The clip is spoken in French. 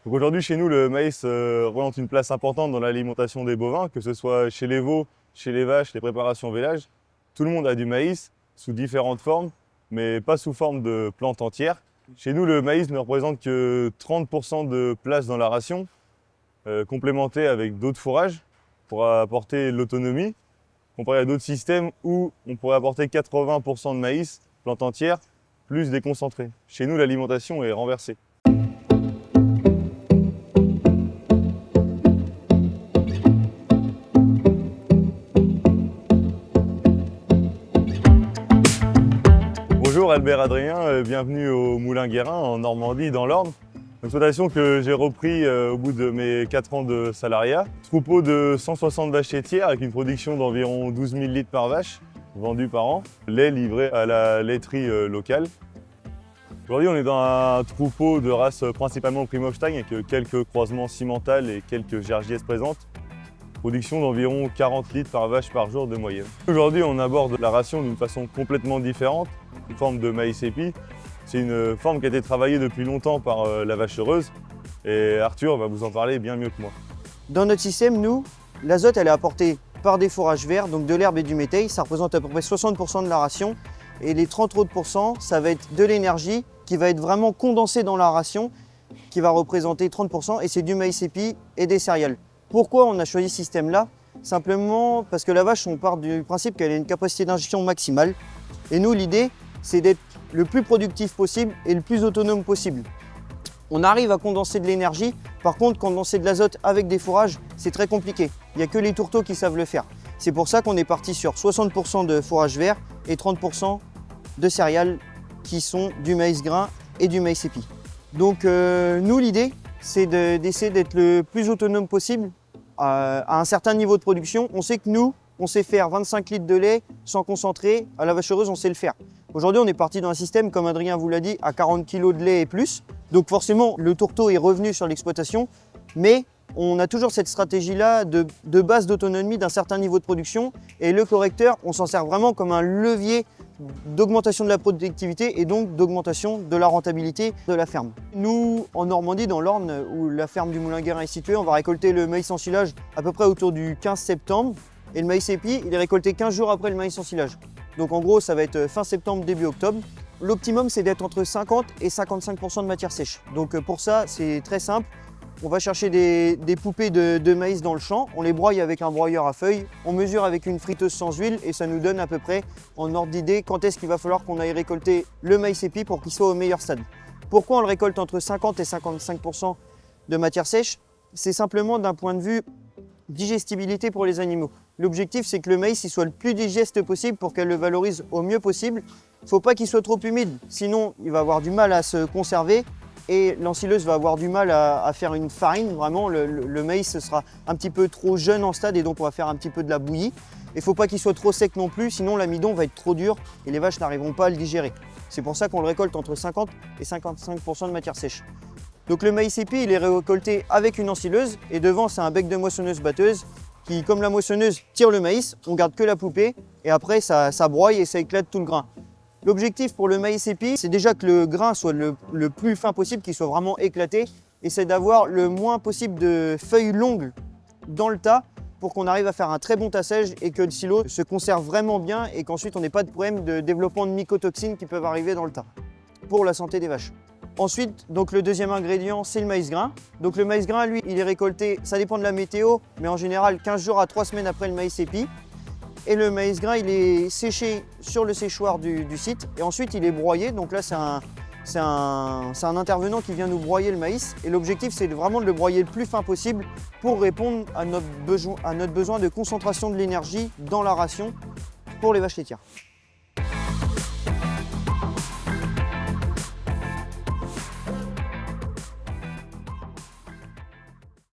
Donc aujourd'hui, chez nous, le maïs représente une place importante dans l'alimentation des bovins, que ce soit chez les veaux, chez les vaches, les préparations au village. Tout le monde a du maïs sous différentes formes, mais pas sous forme de plantes entières. Chez nous, le maïs ne représente que 30% de place dans la ration, complémentée avec d'autres fourrages pour apporter l'autonomie, comparé à d'autres systèmes où on pourrait apporter 80% de maïs, plantes entières, plus des concentrés. Chez nous, l'alimentation est renversée. Bonjour Albert Adrien, bienvenue au Moulin Guérin en Normandie dans l'Orne. Une exploitation que j'ai repris au bout de mes 4 ans de salariat. Troupeau de 160 vaches laitières avec une production d'environ 12 000 litres par vache vendus par an. Lait livré à la laiterie locale. Aujourd'hui on est dans un troupeau de race principalement Primo-Holstein avec quelques croisements cimentales et quelques Jersiaises présentes. Production d'environ 40 litres par vache par jour de moyenne. Aujourd'hui, on aborde la ration d'une façon complètement différente, une forme de maïs épi. C'est une forme qui a été travaillée depuis longtemps par la vache heureuse et Arthur va vous en parler bien mieux que moi. Dans notre système, nous, l'azote elle est apportée par des fourrages verts, donc de l'herbe et du métail. Ça représente à peu près 60% de la ration. Et les 30 autres %, ça va être de l'énergie qui va être vraiment condensée dans la ration, qui va représenter 30%, et c'est du maïs épi et des céréales. Pourquoi on a choisi ce système-là? Simplement parce que la vache, on part du principe qu'elle a une capacité d'ingestion maximale. Et nous, l'idée, c'est d'être le plus productif possible et le plus autonome possible. On arrive à condenser de l'énergie. Par contre, condenser de l'azote avec des fourrages, c'est très compliqué. Il n'y a que les tourteaux qui savent le faire. C'est pour ça qu'on est parti sur 60% de fourrage vert et 30% de céréales qui sont du maïs grain et du maïs épi. Donc nous, l'idée, c'est d'essayer d'être le plus autonome possible à un certain niveau de production. On sait que nous, on sait faire 25 litres de lait sans concentré. À la vache heureuse, on sait le faire. Aujourd'hui, on est parti dans un système, comme Adrien vous l'a dit, à 40 kg de lait et plus. Donc forcément, le tourteau est revenu sur l'exploitation, mais on a toujours cette stratégie-là de base d'autonomie d'un certain niveau de production. Et le correcteur, on s'en sert vraiment comme un levier d'augmentation de la productivité et donc d'augmentation de la rentabilité de la ferme. Nous, en Normandie, dans l'Orne, où la ferme du Moulin Guérin est située, on va récolter le maïs en silage à peu près autour du 15 septembre. Et le maïs épi, il est récolté 15 jours après le maïs en silage. Donc en gros, ça va être fin septembre, début octobre. L'optimum, c'est d'être entre 50 et 55% de matière sèche. Donc pour ça, c'est très simple. On va chercher des poupées de maïs dans le champ, on les broie avec un broyeur à feuilles, on mesure avec une friteuse sans huile et ça nous donne à peu près, en ordre d'idée, quand est-ce qu'il va falloir qu'on aille récolter le maïs épi pour qu'il soit au meilleur stade. Pourquoi on le récolte entre 50 et 55% de matière sèche? C'est simplement d'un point de vue digestibilité pour les animaux. L'objectif, c'est que le maïs il soit le plus digeste possible pour qu'elle le valorise au mieux possible. Il ne faut pas qu'il soit trop humide, sinon il va avoir du mal à se conserver. Et l'ensileuse va avoir du mal à faire une farine. Vraiment, le maïs sera un petit peu trop jeune en stade et donc on va faire un petit peu de la bouillie. Il ne faut pas qu'il soit trop sec non plus, sinon l'amidon va être trop dur et les vaches n'arriveront pas à le digérer. C'est pour ça qu'on le récolte entre 50 et 55% de matière sèche. Donc le maïs épi, il est récolté avec une ensileuse et devant c'est un bec de moissonneuse-batteuse qui, comme la moissonneuse, tire le maïs, on garde que la poupée et après ça broie et ça éclate tout le grain. L'objectif pour le maïs épi, c'est déjà que le grain soit le plus fin possible, qu'il soit vraiment éclaté, et c'est d'avoir le moins possible de feuilles longues dans le tas pour qu'on arrive à faire un très bon tassage et que le silo se conserve vraiment bien et qu'ensuite on n'ait pas de problème de développement de mycotoxines qui peuvent arriver dans le tas pour la santé des vaches. Ensuite, donc le deuxième ingrédient, c'est le maïs grain. Donc le maïs grain, lui, il est récolté, ça dépend de la météo, mais en général 15 jours à 3 semaines après le maïs épi. Et le maïs grain, il est séché sur le séchoir du site et ensuite il est broyé. Donc là, c'est un intervenant qui vient nous broyer le maïs. Et l'objectif, c'est vraiment de le broyer le plus fin possible pour répondre à notre besoin de concentration de l'énergie dans la ration pour les vaches laitières.